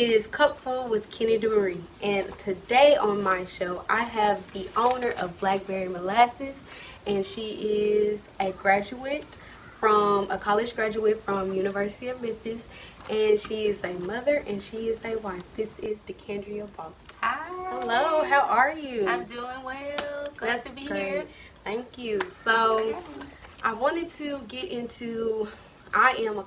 is Kupfull with Kennedi, and today on my show I have the owner of Blackberry Molasses, and she is a college graduate from University of Memphis, and she is a mother and she is a wife. This is DeCandria Ball. Hi. Hello, how are you? I'm doing well. Glad to be great. here. Thank you. So I wanted to get into. I am in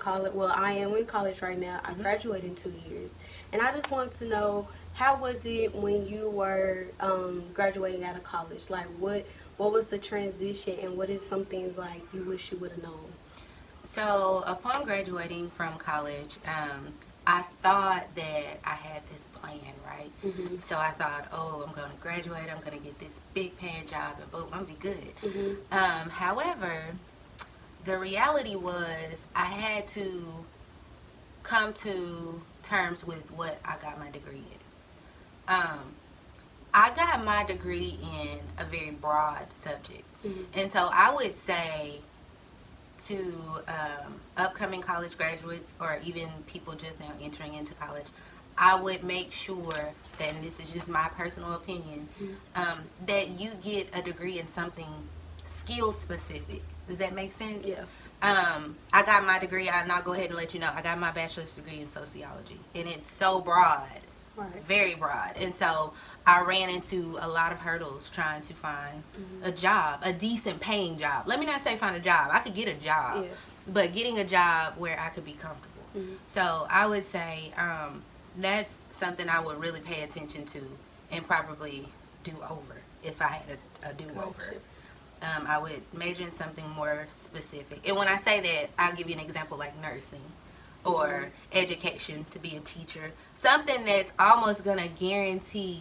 college right now. I graduate in 2 years, and I just wanted to know, how was it when you were graduating out of college? Like, what was the transition, and what is some things like you wish you would have known? So, upon graduating from college, I thought that I had this plan, right? Mm-hmm. So I thought, oh, I'm going to graduate, I'm going to get this big paying job, and boom, I'm going to be good. Mm-hmm. However, the reality was I had to come to terms with what I got my degree in. I got my degree in a very broad subject. Mm-hmm. And so I would say to upcoming college graduates, or even people just now entering into college, I would make sure that, and this is just my personal opinion, that you get a degree in something skill specific. Does that make sense? Yeah. I got my degree, and I'll go ahead and let you know, I got my bachelor's degree in sociology, and it's so broad, Right. very broad. And so I ran into a lot of hurdles trying to find a job, a decent paying job. Let me not say find a job. I could get a job, but getting a job where I could be comfortable. So I would say that's something I would really pay attention to and probably do over if I had a do-over. I would major in something more specific. And when I say that, I'll give you an example like nursing or education, to be a teacher. Something that's almost going to guarantee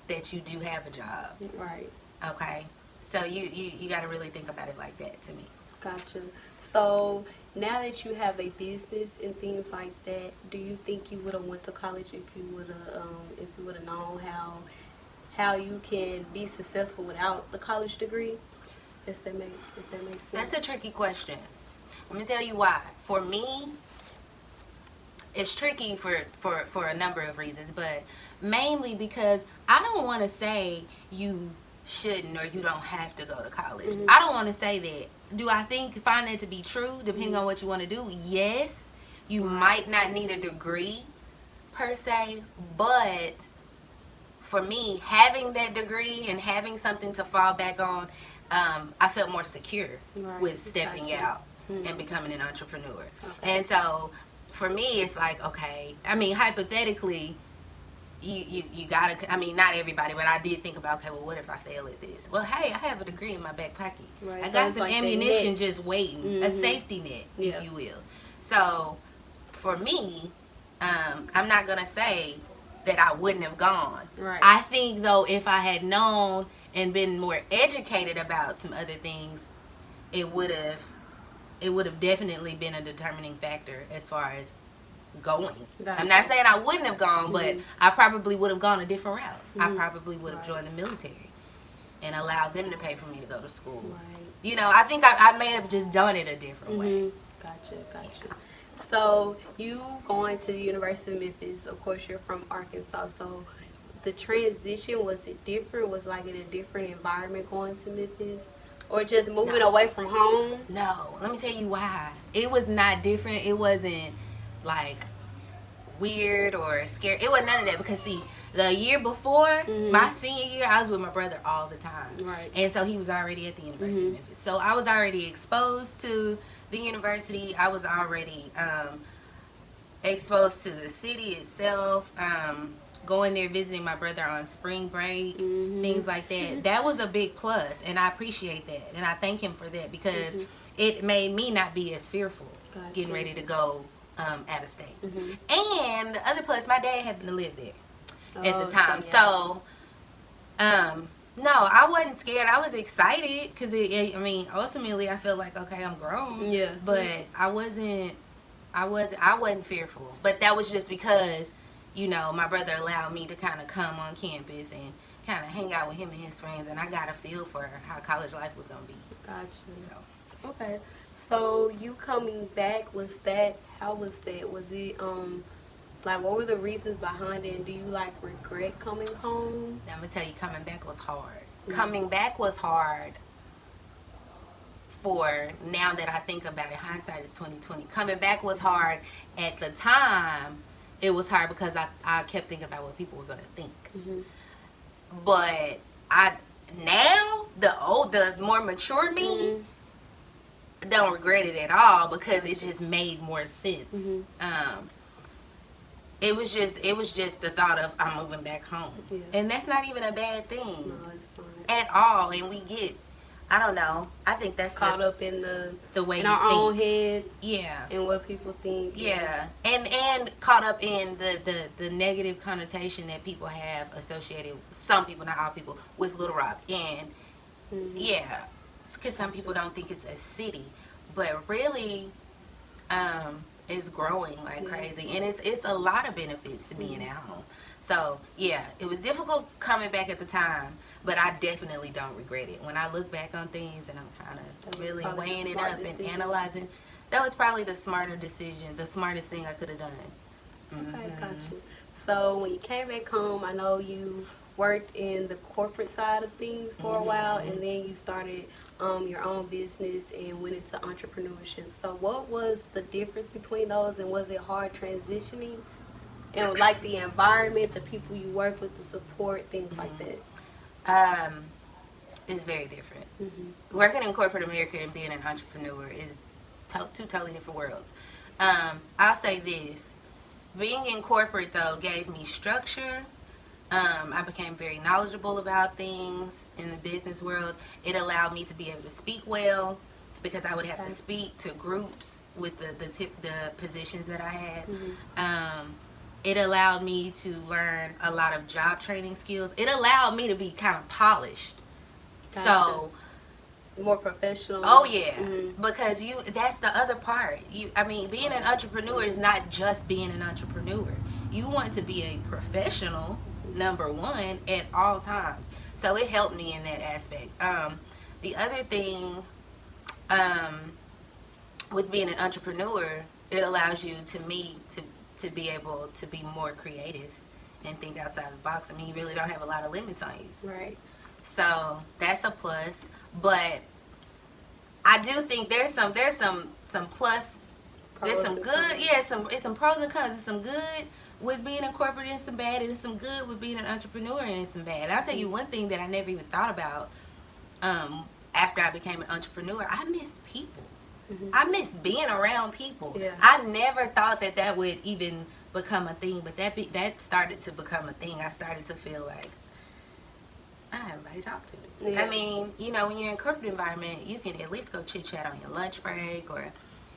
that you do have a job. Right. Okay? So you got to really think about it like that, to me. Gotcha. So now that you have a business and things like that, do you think you would have went to college if you would have known how you can be successful without the college degree? If that makes sense. That's a tricky question. Let me tell you why. For me, it's tricky for a number of reasons, but mainly because I don't want to say you shouldn't or you don't have to go to college. I don't want to say that. Do I find that to be true, depending on what you want to do? Yes. You might not need a degree per se, but for me, having that degree and having something to fall back on, I felt more secure with stepping out and becoming an entrepreneur. Okay. And so for me, it's like, okay, I mean, hypothetically, you gotta, I mean, not everybody, but I did think about, okay, well, what if I fail at this? Well, hey, I have a degree in my back pocket. I got some ammunition just waiting, a safety net, if you will. So for me, I'm not gonna say that I wouldn't have gone. Right. I think, though, if I had known and been more educated about some other things, it would have definitely been a determining factor as far as going. Gotcha. I'm not saying I wouldn't have gone, but I probably would have gone a different route. I probably would have joined the military and allowed them to pay for me to go to school. Right. You know, I think I may have just done it a different way. Gotcha. So you going to the University of Memphis, of course you're from Arkansas, so the transition, was it different? Was like in a different environment going to Memphis? Or just moving away from home? No. Let me tell you why. It was not different. It wasn't like weird or scary. It wasn't none of that, because see, the year before, my senior year, I was with my brother all the time. Right. And so he was already at the University of Memphis. So I was already exposed to the university. I was already exposed to the city itself. Going there, visiting my brother on spring break, things like that. That was a big plus, and I appreciate that, and I thank him for that, because it made me not be as fearful getting ready to go out of state. And the other plus, my dad happened to live there at the time. So, no, I wasn't scared. I was excited, because I mean, ultimately, I felt like, okay, I'm grown. Yeah. But I wasn't fearful. But that was just because, you know, my brother allowed me to kind of come on campus and kind of hang out with him and his friends, and I got a feel for how college life was going to be. Gotcha. So. Okay. So you coming back, how was that? Was it Like, what were the reasons behind it? And do you like regret coming home? I'm gonna tell you, coming back was hard. Mm-hmm. Coming back was hard. For now that I think about it, hindsight is 2020. Coming back was hard. At the time, it was hard because I kept thinking about what people were gonna think. Mm-hmm. But now the more mature me. Mm-hmm. Don't regret it at all because it just made more sense. Mm-hmm. It was just the thought of I'm moving back home, Yeah. and that's not even a bad thing No, it's not. at all. And we get, I don't know. I think that's Caught just up in the way in you our think. own head Yeah. and what people think. Yeah, and caught up in the negative connotation that people have associated, some people, not all people, with Little Rock. And Mm-hmm. yeah, because some people don't think it's a city, but really, it's growing like crazy, and it's a lot of benefits to being at home. So yeah, it was difficult coming back at the time, but I definitely don't regret it. When I look back on things and I'm kind of really weighing it up and analyzing, that was probably the smarter decision, the smartest thing I could have done. Okay, got you. So when you came back home, I know you worked in the corporate side of things for a while, and then you started your own business and went into entrepreneurship. So what was the difference between those, and was it hard transitioning? And like the environment, the people you work with, the support, things like that. It's very different. Mm-hmm. Working in corporate America and being an entrepreneur is two totally different worlds. I'll say this. Being in corporate, though, gave me structure. I became very knowledgeable about things in the business world. It allowed me to be able to speak well because I would have to speak to groups with the positions that I had. Mm-hmm. It allowed me to learn a lot of job training skills. It allowed me to be kind of polished. Gotcha. So More professional. oh yeah, Mm-hmm. because that's the other part. Being an entrepreneur is not just being an entrepreneur. You want to be a professional, number one, at all times. So it helped me in that aspect. The other thing, with being an entrepreneur, it allows you to be able to be more creative and think outside the box. I mean, you really don't have a lot of limits on you. Right. So that's a plus. But I do think there's some plus. There's some good, it's some pros and cons. There's some good with being a corporate and some bad, and there's some good with being an entrepreneur and some bad. And I'll tell you one thing that I never even thought about after I became an entrepreneur. I missed people. Mm-hmm. I missed being around people. Yeah. I never thought that would even become a thing, but that started to become a thing. I started to feel like I have nobody to talk to. Yeah. I mean, when you're in a corporate environment, you can at least go chit chat on your lunch break or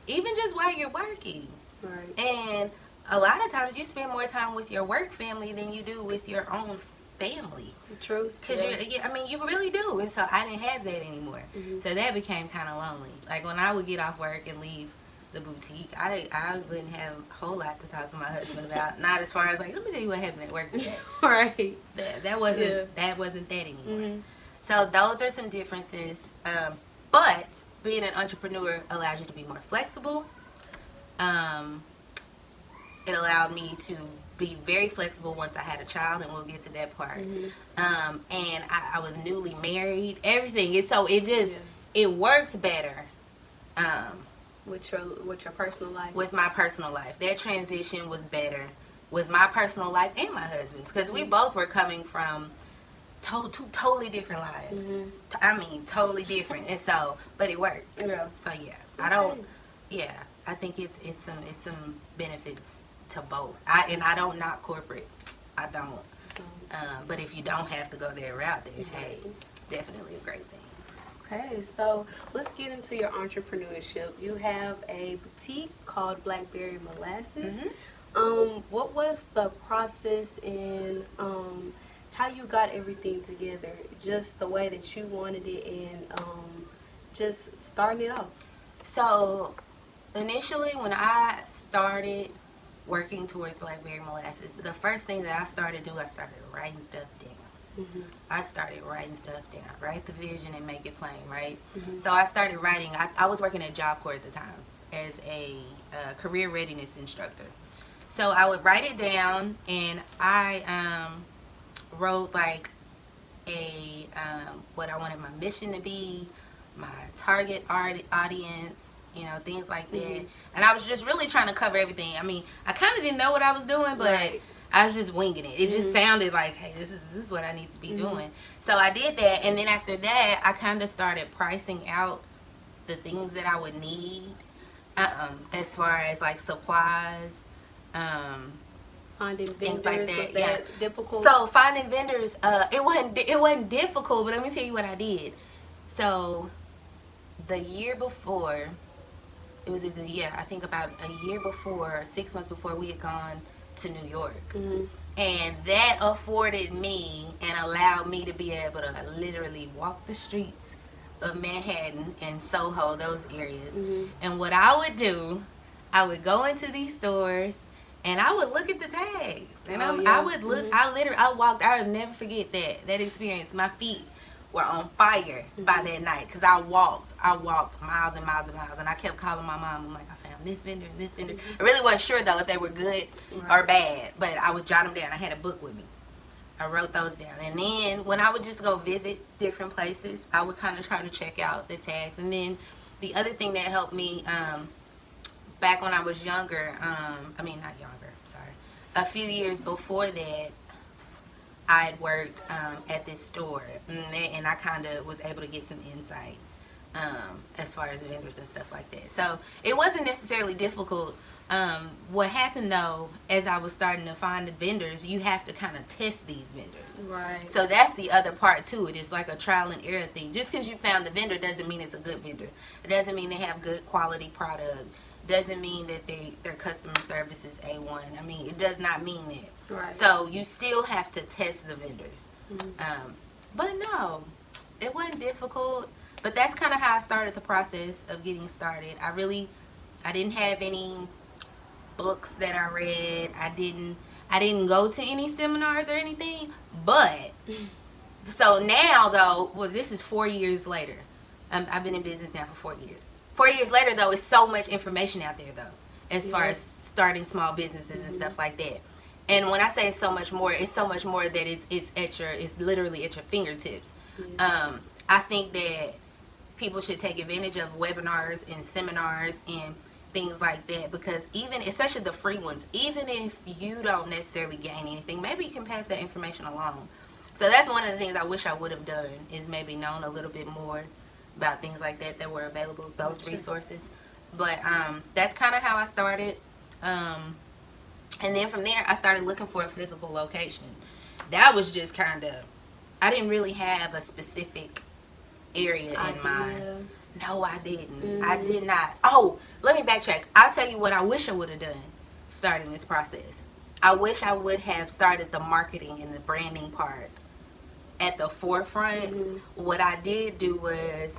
even just while you're working. Right. And a lot of times you spend more time with your work family than you do with your own family. True. Because you really do. And so I didn't have that anymore. Mm-hmm. So that became kind of lonely. Like when I would get off work and leave the boutique, I wouldn't have a whole lot to talk to my husband about. Not as far as like, let me tell you what happened at work today. Right. That wasn't that anymore. Mm-hmm. So those are some differences. But being an entrepreneur allows you to be more flexible. It allowed me to be very flexible once I had a child, and we'll get to that part. Mm-hmm. And I was newly married. Everything is so it works better. With your personal life. With my personal life, that transition was better with my personal life and my husband's, because we both were coming from two totally different lives. Mm-hmm. I mean, totally different, and so, but it worked. Yeah. So yeah, I think it's some benefits to both. I don't knock corporate. I don't. But if you don't have to go that route, then hey, definitely a great thing. Okay, so let's get into your entrepreneurship. You have a boutique called Blackberry Molasses. Mm-hmm. What was the process and how you got everything together? Just the way that you wanted it, and just starting it off. So initially, when I started working towards Blackberry Molasses, the first thing that I started writing stuff down. Mm-hmm. I started writing stuff down, write the vision and make it plain, right? Mm-hmm. So I started writing. I was working at Job Corps at the time as a career readiness instructor. So I would write it down, and I wrote like a what I wanted my mission to be, my target audience, things like that. Mhm. And I was just really trying to cover everything. I mean, I kind of didn't know what I was doing, but Right. I was just winging it. It just Mhm. sounded like, hey, this is what I need to be Mhm. doing. So I did that, and then after that, I kind of started pricing out the things that I would need, as far as like supplies, Finding things vendors, like was that. that Yeah. difficult? So finding vendors, it wasn't difficult, but let me tell you what I did. So the year before, it was either, yeah, I think about a year before, 6 months before, we had gone to New York. Mhm. And that afforded me and allowed me to be able to literally walk the streets of Manhattan and Soho, those areas. Mhm. And what I would do, I would go into these stores and I would look at the tags. And Oh, I yeah. would look, Mhm. I walked, I would never forget that experience. My feet were on fire by that night because I walked miles and miles and miles, and I kept calling my mom. I'm like, I found this vendor and this vendor. I really wasn't sure though if they were good or Right. bad, but I would jot them down. I had a book with me. I wrote those down, and then when I would just go visit different places, I would kind of try to check out the tags. And then the other thing that helped me, back when I was younger, I mean not younger, sorry, a few years before that, I had worked at this store, and I kind of was able to get some insight, as far as vendors and stuff like that. So it wasn't necessarily difficult. What happened though, as I was starting to find the vendors, you have to kind of test these vendors. Right. So that's the other part to it. It's like a trial and error thing. Just because you found the vendor doesn't mean it's a good vendor. It doesn't mean they have good quality product. Doesn't mean that their customer service is A1. I mean, it does not mean that. Right. So you still have to test the vendors. Mhm. But no, it wasn't difficult. But that's kind of how I started the process of getting started. I didn't have any books that I read. I didn't go to any seminars or anything. But so now though, well, this is 4 years later. I've been in business now for 4 years. 4 years later though, it's so much information out there though, as far as starting small businesses and stuff like that. And when I say so much more, it's so much more that it's literally at your fingertips. I think that people should take advantage of webinars and seminars and things like that, because even, especially the free ones, even if you don't necessarily gain anything, maybe you can pass that information along. So that's one of the things I wish I would have done, is maybe known a little bit more about things like that were available, those resources. But that's kind of how I started. And then from there, I started looking for a physical location. That was just kind of, I didn't really have a specific area in mind. No, I didn't. I did not. Oh, let me backtrack. I'll tell you what I wish I would have done starting this process. I wish I would have started the marketing and the branding part at the forefront. What I did do was,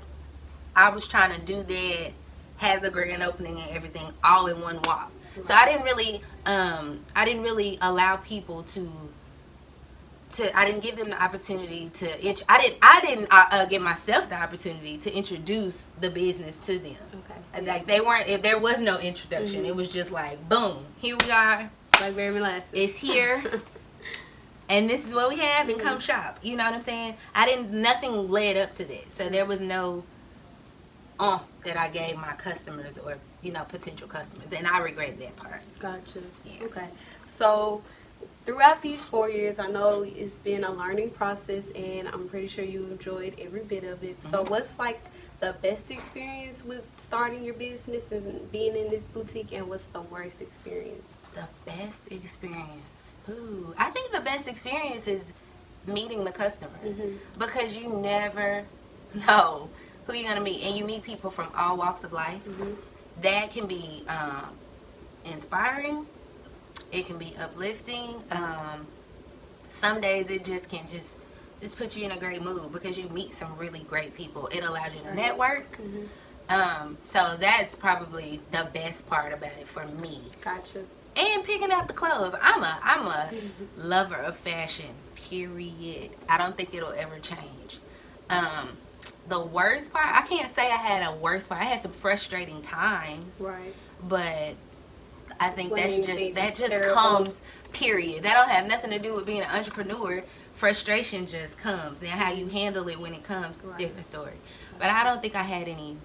I was trying to do that, have the grand opening and everything all in one walk. So I didn't really allow people to I didn't give them the opportunity to I didn't give myself the opportunity to introduce the business to them. Okay. Like there was no introduction. It was just like, boom, here we are. Blackberry Molasses. It's here. And this is what we have, and come shop. You know what I'm saying? Nothing led up to that. So there was no that I gave my customers, or potential customers, and I regret that part. Gotcha. Yeah. Okay. So throughout these 4 years, I know it's been a learning process, and I'm pretty sure you enjoyed every bit of it. So what's like the best experience with starting your business and being in this boutique, and what's the worst experience? The best experience. Ooh, I think the best experience is meeting the customers, because you never know who you're gonna meet, and you meet people from all walks of life. That can be inspiring. It can be uplifting. Some days it just can just put you in a great mood, because you meet some really great people. It allows you to network. So that's probably the best part about it for me. Gotcha. And picking out the clothes. I'm a lover of fashion, period. I don't think it'll ever change. The worst part, I can't say I had a worst part. I had some frustrating times. Right. But I think When that they just terrible. comes, period. That don't have nothing to do with being an entrepreneur. Frustration just comes. Then how you handle it when it comes, Right. different story. But I don't think I had any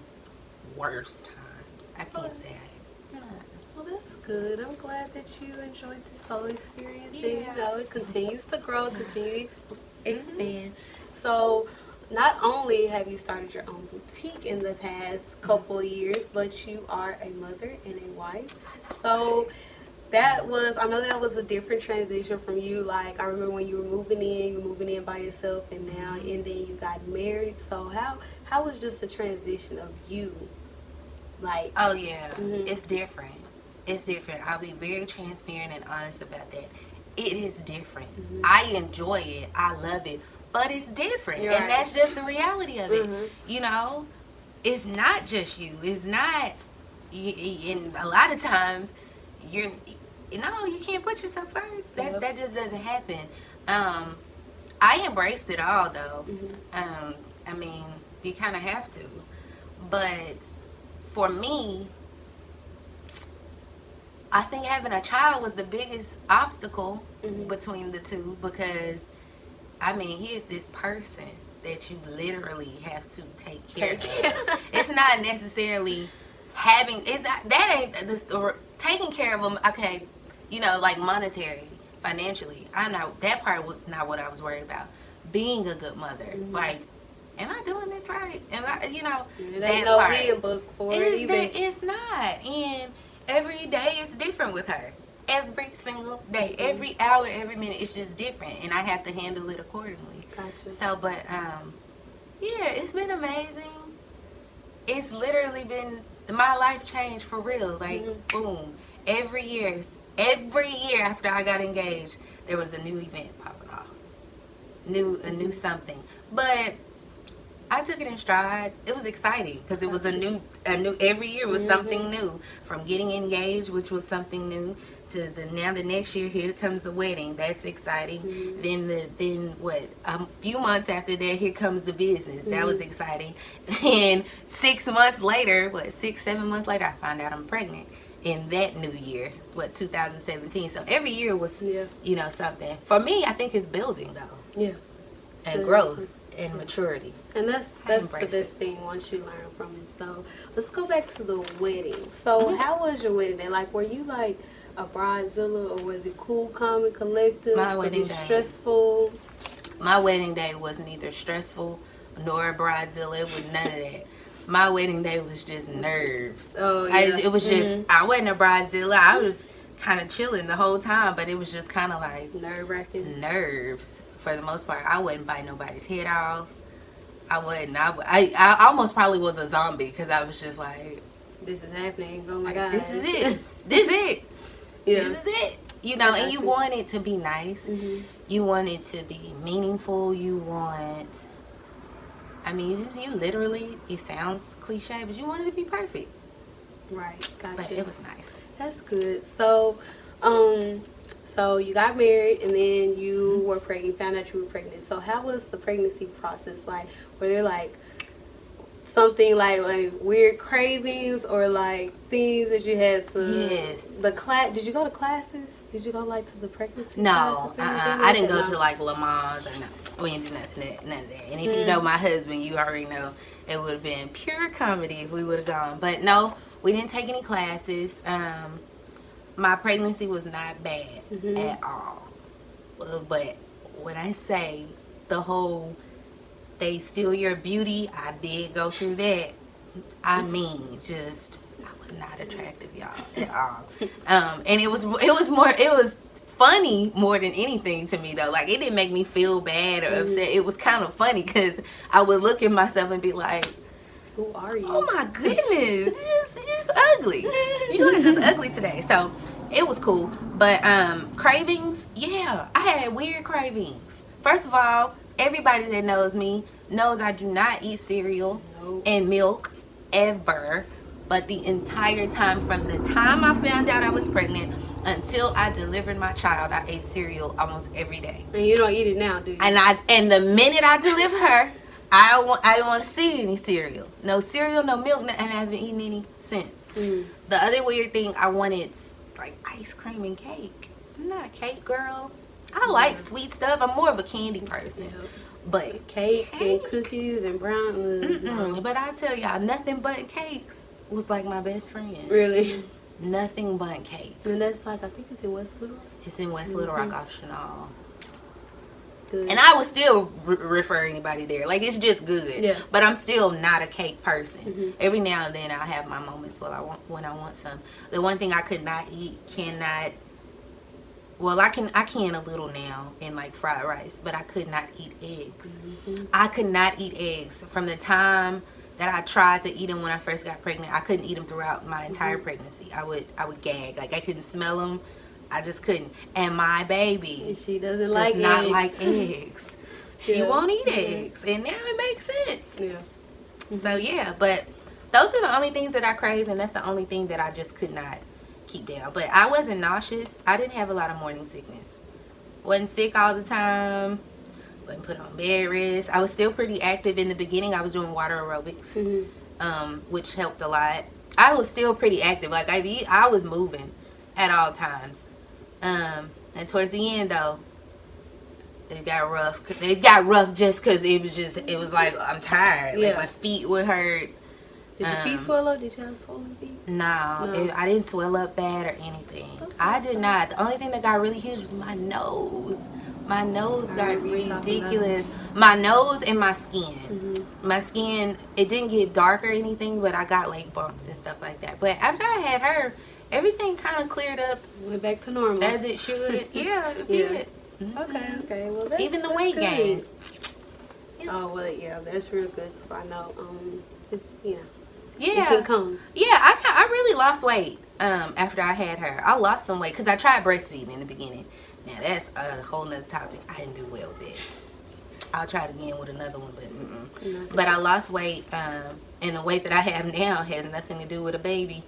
worse times. I can't say I had. No. Well, that's good. I'm glad that you enjoyed this whole experience. And, Yeah. it continues to grow, continue to expand. So, not only have you started your own boutique in the past couple of years, but you are a mother and a wife. So, I know that was a different transition from you. Like, I remember when you were moving in by yourself, and then you got married. So, how was just the transition of you? Like, Oh yeah, Mhm. it's different. It's different. I'll be very transparent and honest about that. It is different. Mhm. I enjoy it. I love it, but it's different, You're and right. that's just the reality of it. Mhm. You know, it's not just you. It's not. And a lot of times, you're. No, you can't put yourself first. Yep. That just doesn't happen. I embraced it all though. Mhm. I mean, you kind of have to, but for me, I think having a child was the biggest obstacle Mhm. between the two, because I mean, he is this person that you literally have to take care of. It's not necessarily that ain't taking care of him. Okay, like monetary, financially. I know that part was not what I was worried about. Being a good mother, Mhm. like, am I doing this right? Am I, It that ain't no part. handbook for it either. It's not. And every day is different with her. Every single day, every hour, every minute, it's just different, and I have to handle it accordingly. Gotcha. So, but yeah, it's been amazing. It's literally been my life changed for real. Like, boom. Every year after I got engaged, there was a new event popping off, a new something. But I took it in stride. It was exciting because it was a new. Every year was something new. From getting engaged, which was something new, to the next year, here comes the wedding. That's exciting. Then a few months after that, here comes the business. That was exciting. And 6 months later, 7 months later, I found out I'm pregnant. In that new year, 2017. So every year was, something. For me, I think it's building though. Yeah. And growth and maturity. And that's the best thing once you learn from it. So let's go back to the wedding. So how was your wedding day? Like, were you like a bridezilla, or was it cool, calm, and collective? My wedding was it day. Stressful? My wedding day was neither stressful nor a bridezilla. It was none of that. My wedding day was just nerves. Oh, yeah. It was just, I wasn't a bridezilla. I was kind of chilling the whole time, but it was just kind of like Nerve-wracking. nerves for the most part. I wouldn't bite nobody's head off. I wouldn't. I almost probably was a zombie, because I was just like, This is happening. Oh my like, God. this is it. This is it. Yeah. This is it. And you want it to be nice. Mhm. You want it to be meaningful. You want, you literally, it sounds cliche, but you want it to be perfect. Right. Gotcha. But it was nice. That's good. So, so you got married, and then you were pregnant. You found out you were pregnant. So how was the pregnancy process like? Were there like something like weird cravings, or like things that you had to? Yes. Did you go to classes? Did you go like to the pregnancy No, classes? or anything I like didn't that? go to like Lamaze or no. We didn't do none of that. And if Mm. you know my husband, you already know it would have been pure comedy if we would have gone. But no, we didn't take any classes. My pregnancy was not bad at all. But when I say the whole they steal your beauty, I did go through that. I mean, just I was not attractive, y'all, at all. And it was funny more than anything to me though. Like, it didn't make me feel bad or upset. It was kind of funny because I would look at myself and be like, Who are you? oh my goodness, you're just ugly. You are just ugly today. So it was cool. But cravings, yeah, I had weird cravings. First of all, everybody that knows me knows I do not eat cereal and milk ever. But the entire time, from the time I found out I was pregnant until I delivered my child, I ate cereal almost every day. And you don't eat it now, do you? And the minute I deliver her, I don't want to see any cereal. No cereal, no milk, and I haven't eaten any since. The other weird thing, I wanted like ice cream and cake. I'm not a cake girl. I like sweet stuff. I'm more of a candy person. Yeah. But Cake and cookies and brown. But I tell y'all, nothing but cakes was like my best friend. Really? Nothing but cakes. And that's like, I think it's in West Little Rock. It's in West Little Rock off Chenal. Good. And I would still refer anybody there. Like, it's just good. Yeah. But I'm still not a cake person. Every now and then I'll have my moments when I want some. The one thing I could not eat, well, I can a little now in like fried rice, but I could not eat eggs. I could not eat eggs from the time that I tried to eat them when I first got pregnant. I couldn't eat them throughout my entire pregnancy. I would gag. Like, I couldn't smell them. I just couldn't. And my baby She does not eggs. like eggs. She Yeah. won't eat eggs. And now it makes sense. Yeah. So, yeah. But those are the only things that I craved, and that's the only thing that I just could not keep down. But I wasn't nauseous. I didn't have a lot of morning sickness. Wasn't sick all the time. Wasn't put on bed rest. I was still pretty active in the beginning. I was doing water aerobics, which helped a lot. I was still pretty active. Like, I was moving at all times. And towards the end, though, it got rough. It got rough just because it was like, I'm tired. Yeah. Like, my feet would hurt. Did your feet swell up? Did you have swollen feet? No. I didn't swell up bad or anything. Okay. I did not. The only thing that got really huge was my nose. My nose got ridiculous. My nose and my skin. My skin, it didn't get dark or anything, but I got like bumps and stuff like that. But after I had her, everything kind of cleared up. Went back to normal. As it should. Yeah, it did. Okay. Well, that's, Even the that's weight good. gain. Oh, well, yeah, that's real good. 'Cause I know, it's, it Yeah. can come. Yeah, I really lost weight after I had her. I lost some weight because I tried breastfeeding in the beginning. Now, that's a whole nother topic. I didn't do well with it. I'll try it again with another one, but But I lost weight, and the weight that I have now has nothing to do with a baby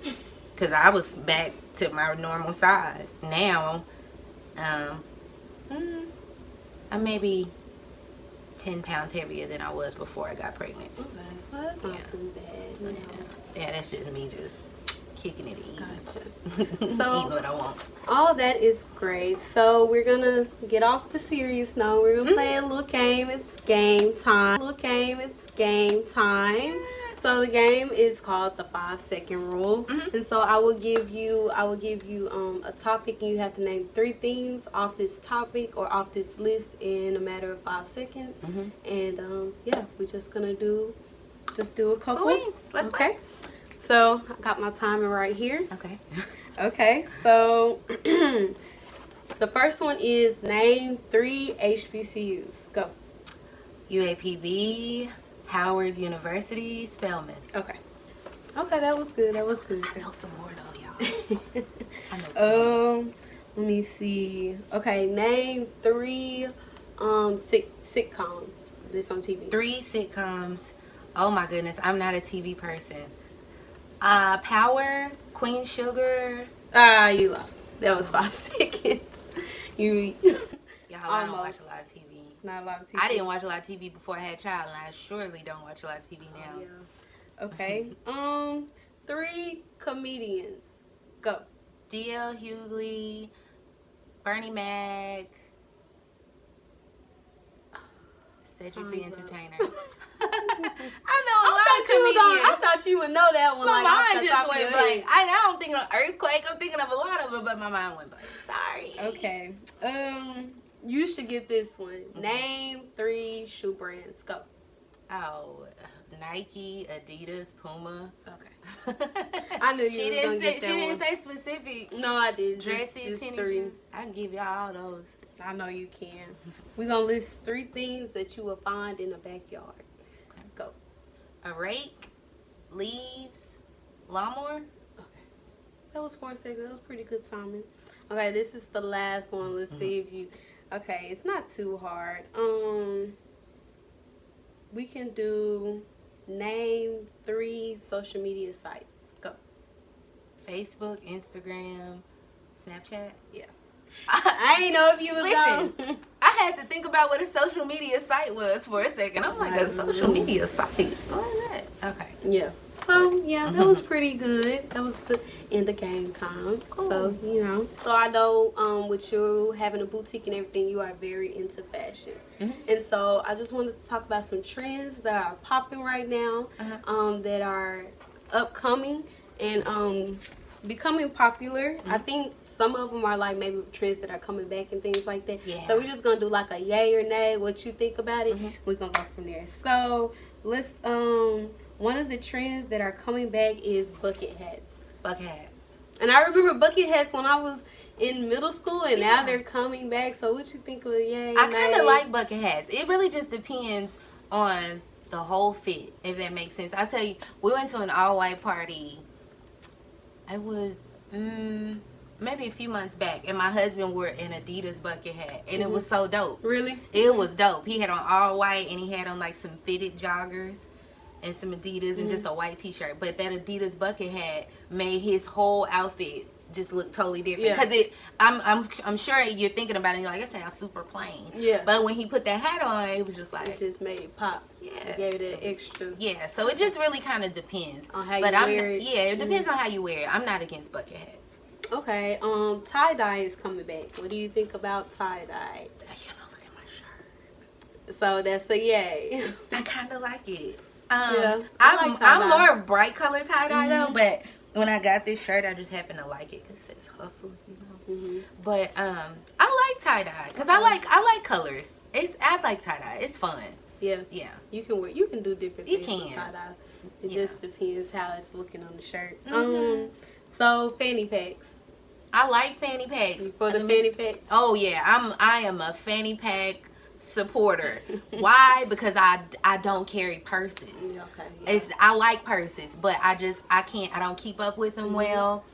because I was back to my normal size. Now, I'm maybe 10 pounds heavier than I was before I got pregnant. Okay. Well, that's not too bad. You know. Yeah, that's just me just kicking it in. Gotcha. Eating So, what I want. all that is great. So, we're going to get off the serious note. We're going to play a little game. It's game time. So, the game is called the 5-second rule. And so, I will give you a topic, and you have to name 3 things off this topic or off this list in a matter of 5 seconds. And yeah, we're just going to do a couple. Let's play. So, I got my timer right here. Okay. Okay, so the first one is name 3 HBCUs. Go. UAPB, Howard University, Spelman. Okay, that was good. I know some more though, y'all. I know some. Let me see. Okay, name 3 sitcoms. This on TV. 3 sitcoms. Oh my goodness, I'm not a TV person. Power, Queen Sugar. You lost. That was 5 seconds. You. Y'all, I don't watch a lot of TV. Not a lot of TV. I didn't watch a lot of TV before I had a child, and I surely don't watch a lot of TV now. Yeah. Okay. 3 comedians. Go. D.L. Hughley, Bernie Mac, Cedric the Entertainer. I know a lot of comedians. I thought you would know that one. My like, mind just went blank. I don't think of earthquake. I'm thinking of a lot of them, but my mind went blank. Sorry. Okay. You should get this one. Name 3 shoe brands. Go. Oh, Nike, Adidas, Puma. Okay. I knew you She was gonna get that she didn't one. say specific. No, I did. Dressy Just tennis 3. shoes. I can give y'all all those. I know you can. We're gonna list 3 things that you will find in a backyard. Go. A rake, leaves, lawnmower. Okay. That was 4 seconds. That was pretty good timing. Okay, this is the last one. Let's see if you. Okay, it's not too hard. We can do name 3 social media sites. Go. Facebook, Instagram, Snapchat. Yeah. I ain't know if you was Listen, on. I had to think about what a social media site was for a second. I'm like, a social media site? What is that? Okay. Yeah. So yeah, that was pretty good. That was the end of game time. Cool. So so I know with you having a boutique and everything, you are very into fashion. And so I just wanted to talk about some trends that are popping right now, that are upcoming and becoming popular. I think some of them are like maybe trends that are coming back and things like that. Yeah. So we're just gonna do like a yay or nay, what you think about it. We're gonna go from there. So let's one of the trends that are coming back is bucket hats. Bucket hats. And I remember bucket hats when I was in middle school, and now they're coming back. So what you think of yay? I kind of like bucket hats. It really just depends on the whole fit, if that makes sense. I tell you, we went to an all-white party. It was maybe a few months back, and my husband wore an Adidas bucket hat, and it was so dope. Really? It was dope. He had on all white, and he had on like some fitted joggers and some Adidas and just a white t-shirt. But that Adidas bucket hat made his whole outfit just look totally different. Because I'm sure you're thinking about it, and you're like, it sounds super plain. Yeah. But when he put that hat on, it was just like, It just made it pop. yeah, It gave it that extra. Yeah, so it just really kind of depends On how but you I'm wear it. Yeah, it depends on how you wear it. I'm not against bucket hats. Okay, tie-dye is coming back. What do you think about tie-dye? Look at my shirt. So that's a yay. I kind of like it. Yeah, I'm like tie-dye. more of bright color tie-dye though, but when I got this shirt, I just happen to like it because it says hustle, But I like tie-dye because I like colors. I like tie-dye. It's fun. Yeah. Yeah. You can do different You things with can. tie-dye. It Yeah. just depends how it's looking on the shirt. So fanny packs. I like fanny packs. For the fanny pack? Oh yeah, I am a fanny pack supporter. Why? Because I don't carry purses. Okay. I like purses, but I don't keep up with them well.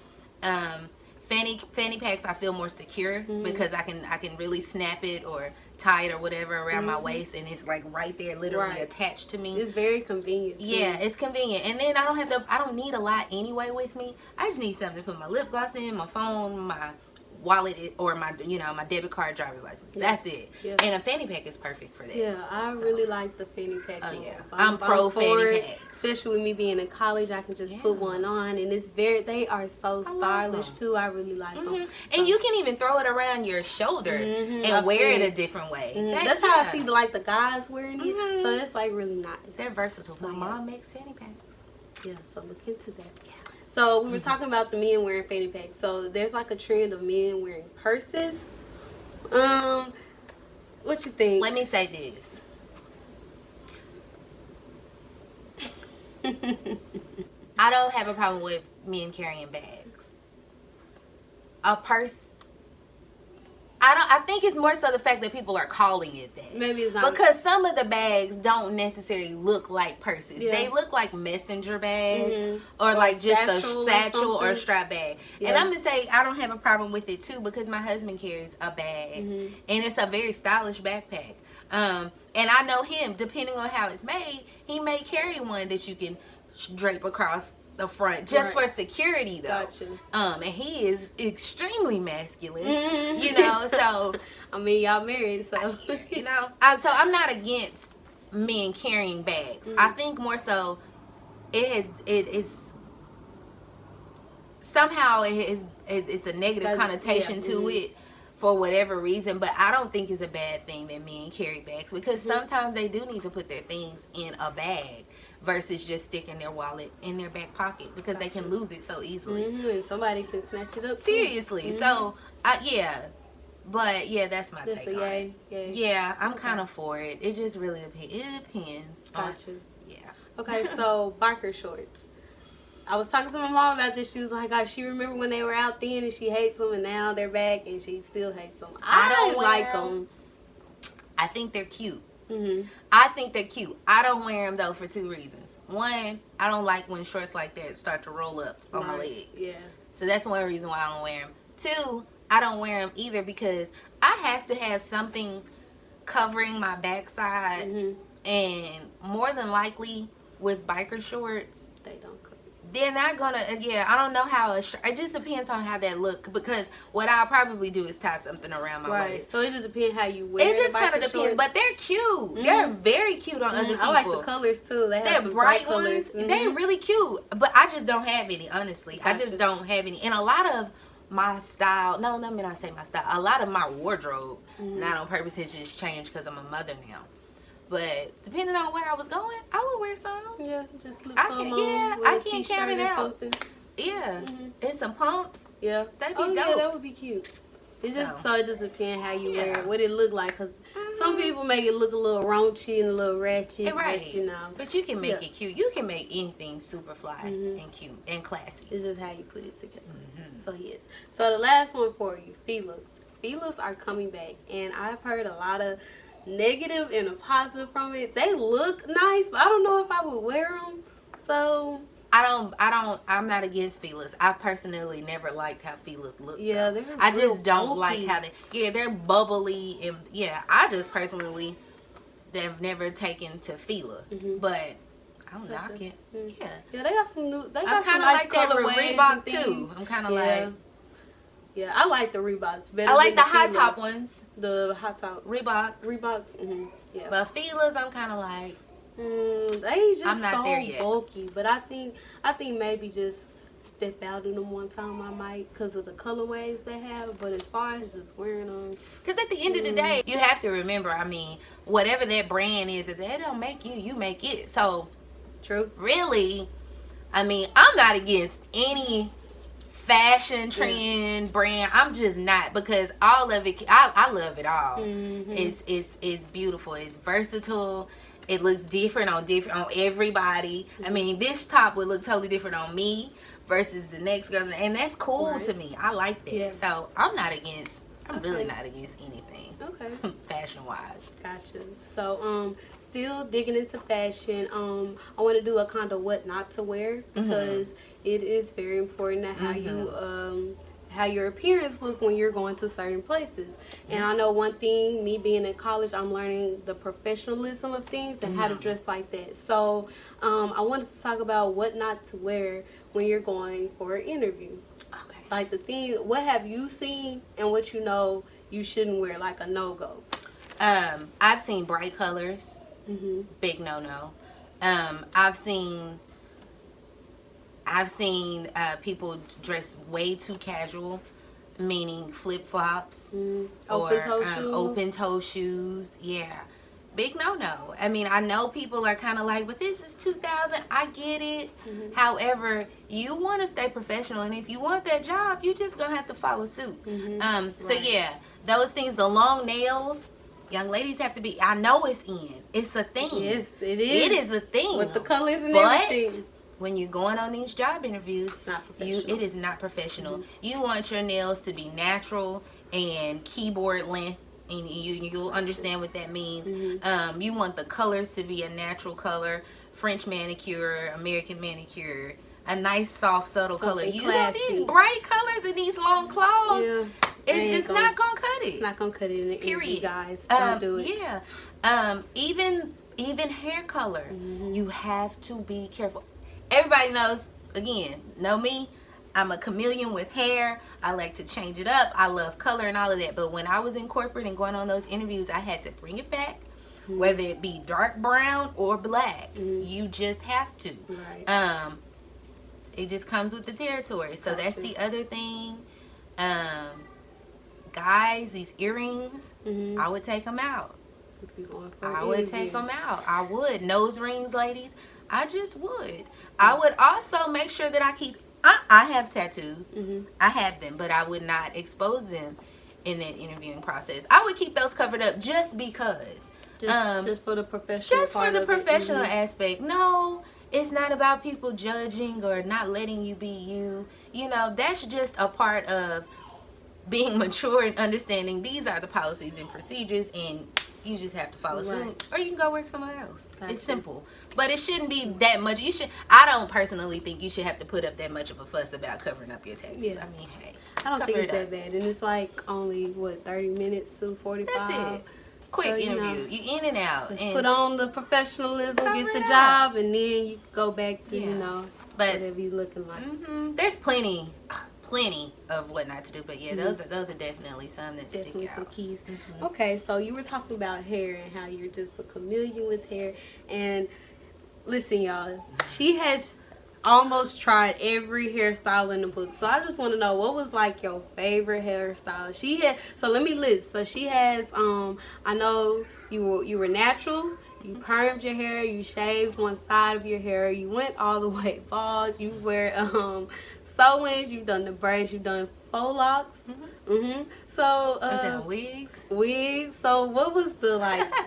Fanny packs I feel more secure because I can really snap it or tie it or whatever around my waist, and it's like right there, literally attached to me. It's very convenient too. Yeah, it's convenient. And then I don't need a lot anyway with me. I just need something to put my lip gloss in, my phone, my wallet, or my my debit card, driver's license. That's it. Yeah. And a fanny pack is perfect for that. Yeah, I really like the fanny pack. Oh more. yeah, I'm pro fanny packs. Especially with me being in college, I can just put one on, and they are so stylish too. I really like them. And you can even throw it around your shoulder and wear it a different way. That's how I see the guys wearing it. So it's like really nice. They're versatile. My mom makes fanny packs. Yeah, so look into that. Yeah. So we were talking about the men wearing fanny packs. So there's like a trend of men wearing purses. What you think? Let me say this. I don't have a problem with men carrying bags. A purse. I think it's more so the fact that people are calling it that. Maybe it's not. Because some of the bags don't necessarily look like purses. Yeah. They look like messenger bags or like just a satchel or strap bag. Yeah. And I'm going to say I don't have a problem with it too because my husband carries a bag. And it's a very stylish backpack. And I know him, depending on how it's made, he may carry one that you can drape across the front just for security though. Gotcha. And he is extremely masculine, so I mean, y'all married, so so I'm not against men carrying bags. I think more so it's somehow it's a negative connotation to it for whatever reason, but I don't think it's a bad thing that men carry bags because sometimes they do need to put their things in a bag versus just sticking their wallet in their back pocket because they can lose it so easily. And somebody can snatch it up. Seriously. So, but yeah, that's my take on it. Yay. Yeah, I'm kind of for it. It just really depends. It depends. Gotcha. Yeah. Okay, so biker shorts. I was talking to my mom about this. She was like, "God, she remember when they were out then and she hates them, and now they're back and she still hates them." I don't like them. I think they're cute. I think they're cute. I don't wear them though for two reasons. One, I don't like when shorts like that start to roll up on my leg. Yeah. So that's one reason why I don't wear them. Two, I don't wear them either because I have to have something covering my backside, and more than likely with biker shorts, they're not gonna. I don't know how. It just depends on how that look. Because what I'll probably do is tie something around my waist. So it just depends how you wear it. It just kind of depends. But they're cute. They're very cute on other people. I like the colors too. They're bright ones. They're really cute. But I just don't have any. Honestly, I just don't have any. And a lot of my style. No, let me not say my style. A lot of my wardrobe, not on purpose, has just changed because I'm a mother now. But depending on where I was going, I would wear some. Yeah, just slip some on. Yeah, I can't count it out. Yeah, and some pumps. Yeah, that'd be dope. Yeah, that would be cute. It just depends how you wear it, what it look like. Cause some people make it look a little raunchy and a little ratchet, right? But, you know. But you can make it cute. You can make anything super fly and cute and classy. It's just how you put it together. So yes. So the last one for you, feelers. Feelers are coming back, and I've heard a lot of negative and a positive from it. They look nice, but I don't know if I would wear them. So I'm not against feelers. I personally never liked how feelers look. Yeah, they're I just don't like how they're bubbly, and I just personally they've never taken to feeler, but I don't knock it. Yeah, they got some new. They got I'm some kind of nice like that colorways Reebok too. I'm kind of like. Yeah, I like the Reeboks better. I like than the high top ones. The high top Reeboks. Yeah. But feelers, I'm kind of like. They just I'm not so there yet. bulky, but I think maybe just step out in them one time I might because of the colorways they have. But as far as just wearing them, because at the end of the day, you have to remember. I mean, whatever that brand is, if they don't make you, you make it. So true. Really, I mean, I'm not against any fashion trend brand. I'm just not, because all of it, I love it all. It's beautiful. It's versatile. It looks different on everybody. I mean, this top would look totally different on me versus the next girl, and that's cool to me. I like that. So I'm really not against anything. Okay. Fashion wise. Gotcha. So still digging into fashion. I want to do a kind of what not to wear, because it is very important to how you how your appearance look when you're going to certain places. And I know one thing, me being in college, I'm learning the professionalism of things and how to dress like that. So I wanted to talk about what not to wear when you're going for an interview. Okay. Like the thing, what have you seen and what you know you shouldn't wear, like a no-go? I've seen bright colors. Big no-no. I've seen people dress way too casual, meaning flip-flops or open-toe shoes. Yeah, big no-no. I mean, I know people are kind of like, but this is 2000. I get it. However, you want to stay professional, and if you want that job, you just gonna have to follow suit. So yeah, those things, the long nails. Young ladies have to be. I know it's in. It's a thing. Yes, it is. It is a thing with the colors and everything. When you're going on these job interviews, it is not professional. You want your nails to be natural and keyboard length, and you'll understand what that means. You want the colors to be a natural color, French manicure, American manicure, a nice soft subtle color. You know, these bright colors and these long claws. It's just not gonna cut it. It's not gonna cut it in the period, guys. Don't do it. Even hair color, you have to be careful. Everybody knows, know me, I'm a chameleon with hair. I like to change it up. I love color and all of that. But when I was in corporate and going on those interviews, I had to bring it back, whether it be dark brown or black. You just have to. Right. It just comes with the territory. So that's the other thing. Guys, these earrings, I would take them out. I would take them out. I would. Nose rings, ladies. I just would. I would also make sure that I keep. I have tattoos. I have them, but I would not expose them in that interviewing process. I would keep those covered up just because. Just for the professional. Just for the professional aspect. No, it's not about people judging or not letting you be you. You know, that's just a part of being mature and understanding these are the policies and procedures, and you just have to follow suit, or you can go work somewhere else. It's simple, but it shouldn't be that much. I don't personally think you should have to put up that much of a fuss about covering up your tattoos. I mean, hey, I don't think it's that bad, and it's like only 30 minutes to 45. That's it. Quick interview. You in and out. Just put on the professionalism, get the job, and then you go back to But whatever you looking like. there's plenty of what not to do. But yeah, those are definitely some that Definitely stick out. some keys. Okay, so you were talking about hair and how you're just a chameleon with hair. And listen, y'all, she has almost tried every hairstyle in the book. So I just want to know, what was like your favorite hairstyle? She had, so let me list. So she has I know you were natural. You permed your hair, you shaved one side of your hair, you went all the way bald, you wear sew-ins, you've done the braids, you've done faux locks. So I've done wigs. Wigs. So what was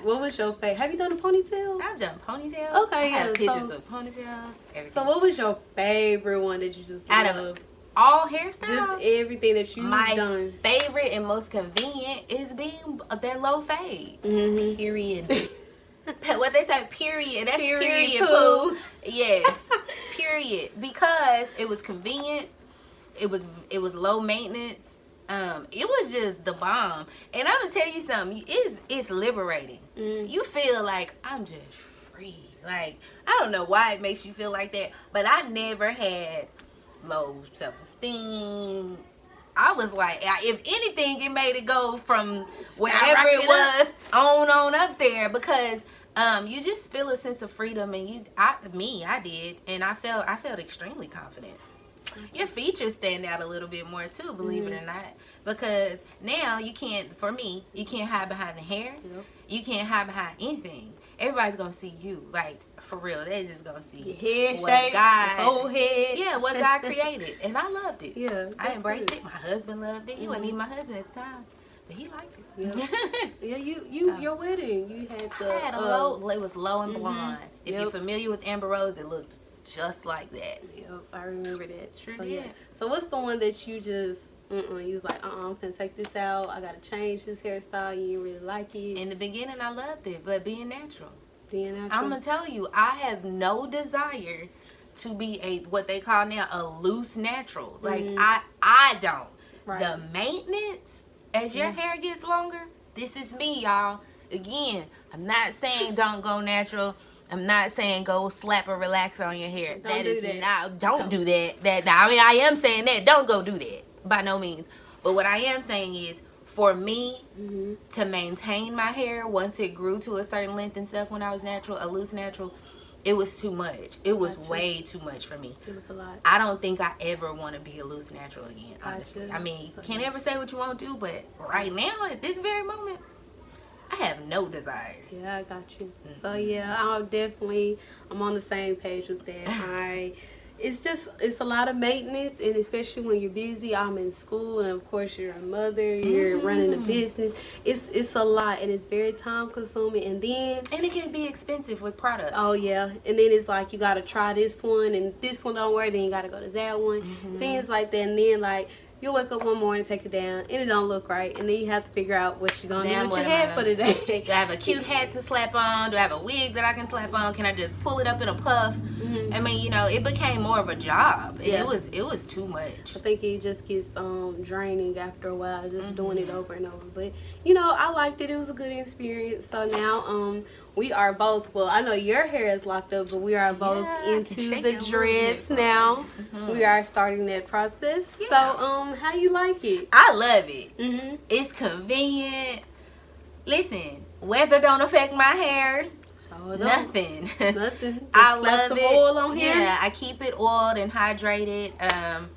what was your favorite? Have you done a ponytail? I've done ponytails. Okay, I have yeah, pictures of ponytails. Everything. So what was your favorite one that you just out loved? of all hairstyles? Just everything that you've done. My favorite and most convenient is being that low fade. Period. What they say, period. That's period poo. Yes. Period. Because it was convenient. It was low maintenance. It was just the bomb. And I'm gonna tell you something. It's liberating. You feel like I'm just free. Like, I don't know why it makes you feel like that, but I never had low self-esteem. I was like, if anything, it made it go from wherever it was on up there, because you just feel a sense of freedom, and I did, and I felt extremely confident. Your features stand out a little bit more too, believe it or not, because now you can't hide behind the hair. You can't hide behind anything. Everybody's gonna see you, like, for real. They're just gonna see your head what shape, God, your whole head. Yeah, what God created, and I loved it. Yeah, I embraced it. My husband loved it. He wasn't even my husband at the time, but he liked it. Yeah, So, your wedding, you had I had a low. It was low and blonde. If you're familiar with Amber Rose, it looked just like that. Yep, I remember that. Sure So, did. yeah. So what's the one that you just you was like, I'm gonna take this out. I gotta change this hairstyle. You didn't really like it. In the beginning, I loved it, but being natural. Being I'm gonna tell you, I have no desire to be what they call now a loose natural. Like, I don't. Right. The maintenance as your hair gets longer. This is me, y'all. Again, I'm not saying don't go natural. I'm not saying go slap or relax on your hair. Don't do that. I mean, I am saying that. Don't go do that. By no means. But what I am saying is, for me to maintain my hair once it grew to a certain length and stuff when I was natural, a loose natural, it was too much. It was way too much for me. It was a lot. I don't think I ever want to be a loose natural again, honestly. I mean, you can't ever say what you won't do, but right now, at this very moment, I have no desire. Yeah, I got you. So yeah, I'm on the same page with that. It's a lot of maintenance, and especially when you're busy. I'm in school, and of course you're a mother, you're running a business. It's a lot, and it's very time consuming, and it can be expensive with products. Oh yeah, and then it's like you gotta try this one, and this one don't work, then you gotta go to that one, things like that, and then like you wake up one morning, take it down, and it don't look right, and then you have to figure out what you're gonna do with your hair for the day. Do I have a cute hat to slap on? Do I have a wig that I can slap on? Can I just pull it up in a puff? I mean, it became more of a job, and it was too much. I think it just gets draining after a while, just doing it over and over. But I liked it. It was a good experience. So now we are both. Well, I know your hair is locked up, but we are both into the dreads now. We are starting that process. Yeah. So how you like it? I love it. It's convenient. Listen, weather don't affect my hair. Nothing. Nothing. I love some it. Oil on here. Yeah, I keep it oiled and hydrated. I'm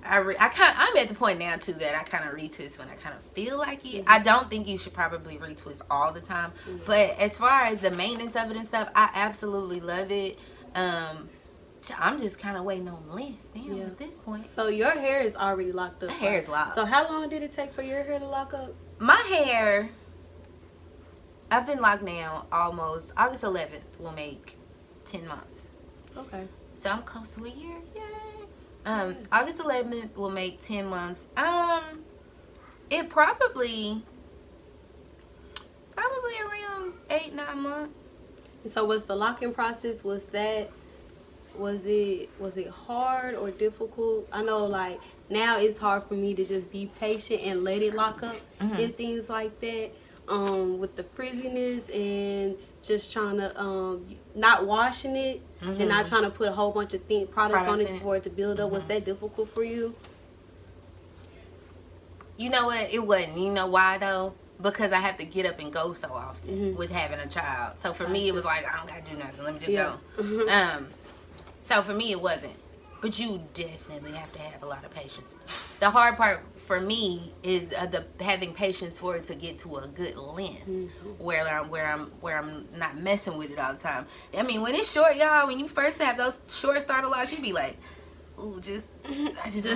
at the point now too that I kind of retwist when I kind of feel like it. I don't think you should probably retwist all the time, but as far as the maintenance of it and stuff, I absolutely love it. I'm just kind of waiting on length now at this point. So your hair is already locked up. My hair is locked. So how long did it take for your hair to lock up? My hair, I've been locked now almost August 11th will make 10 months. Okay. So I'm close to a year. Yay. August 11th will make 10 months. It probably around 8-9 months. And so was the locking process, was it hard or difficult? I know like now it's hard for me to just be patient and let it lock up and things like that. with the frizziness and just trying to not washing it and not trying to put a whole bunch of products on it for it to build up. Was that difficult for you? You know what? It wasn't. You know why though? Because I have to get up and go so often with having a child. So for me, it was like, I don't gotta do nothing. Let me just go. So for me, it wasn't. But you definitely have to have a lot of patience. The hard part for me is the having patience for it to get to a good length, where I'm not messing with it all the time. I mean, when it's short, y'all, when you first have those short starter locks, you be like, ooh, just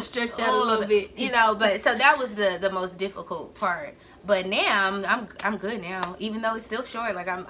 stretch out a little bit, you know. But so that was the most difficult part. But now I'm good now, even though it's still short. Like I'm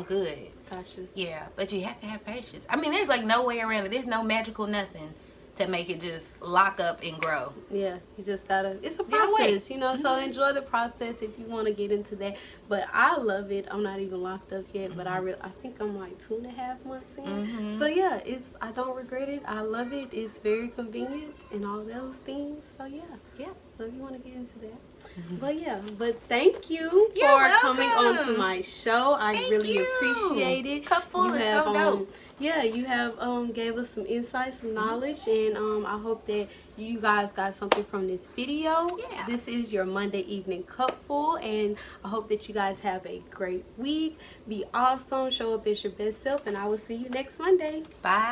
good. Gotcha. Yeah, but you have to have patience. I mean, there's like no way around it. There's no magical nothing to make it just lock up and grow. Yeah, you just gotta. It's a process, you know. So enjoy the process if you want to get into that. But I love it. I'm not even locked up yet, but I think I'm like 2.5 months in. So yeah, I don't regret it. I love it. It's very convenient and all those things. So yeah. So if you want to get into that. But thank you for coming on to my show. I really appreciate it. Kupfull is so dope. Yeah, you have gave us some insight, some knowledge, and I hope that you guys got something from this video. Yeah. This is your Monday evening Kupfull, and I hope that you guys have a great week. Be awesome, show up as your best self, and I will see you next Monday. Bye.